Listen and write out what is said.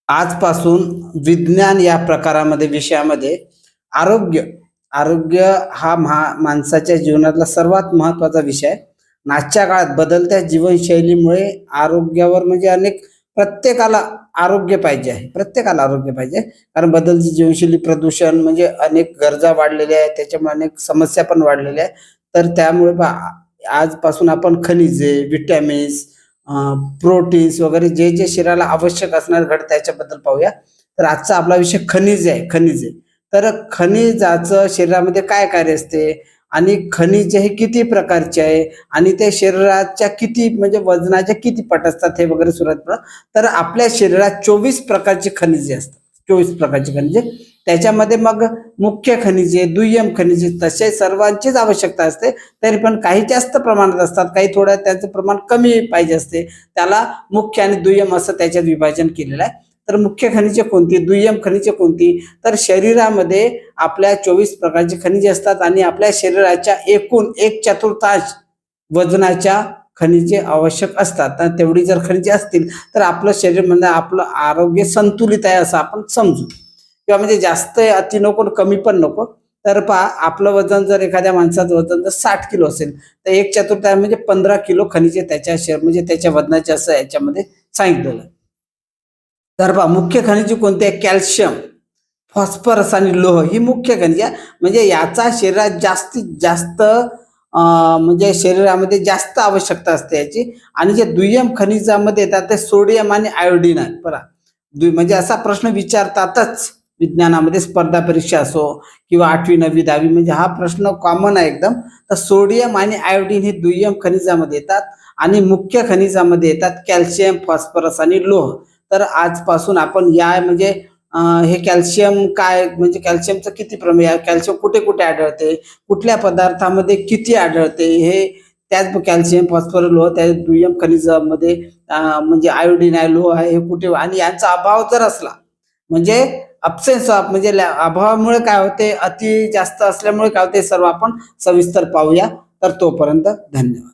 आजपासून विज्ञान या प्रकारामध्ये विषयामध्ये आरोग्य आरोग्य हा माणसाच्या जीवनातला सर्वात महत्त्वाचा विषय आहे. आजच्या काळात बदलत्या जीवनशैलीमुळे आरोग्यावर म्हणजे प्रत्येकाला आरोग्य पाहिजे आहे. प्रत्येकाला आरोग्य पाहिजे कारण बदलती जीवनशैली, प्रदूषण म्हणजे अनेक गरजा वाढलेल्या आहेत, त्याच्यामुळे अनेक समस्या पण वाढलेल्या आहेत. तर त्यामुळे आजपासून आपण खनिजे, विटॅमिन्स, प्रोटीन्स वगैरे जे जे शरीराला आवश्यक असणार घटक त्याच्याबद्दल पाहूया. तर आजचा आपला विषय खनिज आहे. खनिजे तर खनिजाचं शरीरामध्ये काय कार्य असते आणि खनिज हे किती प्रकारचे आहे आणि ते शरीराच्या किती म्हणजे वजनाच्या किती पट असतात हे वगैरे सुरुवात. तर आपल्या शरीरात 24 प्रकारची खनिजे असतात. 24 प्रकारची खनिजे. त्याच्यामध्ये मग मुख्य खनिजे, दुय्यम खनिजे तसे सर्वांचीच आवश्यकता असते. तरी पण काही जास्त प्रमाणात असतात, काही थोडं त्यांचं प्रमाण कमी पाहिजे असते. त्याला मुख्य आणि दुय्यम असं त्याच्यात विभाजन केलेलं आहे. तर मुख्य खनिजे कोणती, दुय्यम खनिजे कोणती, तर शरीरामध्ये आपल्या 24 प्रकारची खनिजे असतात आणि आपल्या शरीराच्या एकूण 1/4 वजनाच्या खनिजे आवश्यक असतात. तर तेवढी जर खनिजे असतील तर आपलं शरीर म्हणजे आपलं आरोग्य संतुलित आहे असं आपण समजू. किंवा म्हणजे जास्त अति नको, कमी पण नको. तर पहा, आपलं वजन जर एखाद्या माणसाचं वजन जर 60 किलो असेल तर 1/4 म्हणजे 15 किलो खनिजे त्याच्या म्हणजे त्याच्या वजनाचे असं याच्यामध्ये सांगितलेलं. तर पहा, मुख्य खनिजे कोणते आहे? कॅल्शियम, फॉस्फरस आणि लोह ही मुख्य खनिजे. म्हणजे याचा शरीरात जास्तीत जास्त म्हणजे शरीरामध्ये जास्त आवश्यकता असते याची. आणि जे दुय्यम खनिजामध्ये येतात ते सोडियम आणि आयोडीन आहे. बघा, म्हणजे असा प्रश्न विचारतातच विज्ञानामध्ये, स्पर्धा परीक्षा असो किंवा 8वी 9वी 10वी, म्हणजे हा प्रश्न कॉमन आहे एकदम. तर सोडियम आणि आयोडीन हे दुय्यम खनिजामध्ये येतात आणि मुख्य खनिजामध्ये येतात कॅल्शियम, फॉस्फरस आणि लोह. तर आजपासून आपण या म्हणजे हे कॅल्शियम काय, म्हणजे कॅल्शियमचं किती प्रमेय आहे, कॅल्शियम कुठे कुठे आढळते, कुठल्या पदार्थामध्ये किती आढळते, हे त्याच कॅल्शियम, फॉस्फरस, लोह त्या दुय्यम खनिजामध्ये म्हणजे आयोडीन आहे, लोह आहे, हे कुठे, आणि यांचा अभाव जर असला म्हणजे अब्सेन्स ऑफ म्हणजे अभावामुळे काय होते, अति जास्त असल्यामुळे काय होते, सर्व आपण सविस्तर पाहूया. तर तोपर्यंत धन्यवाद.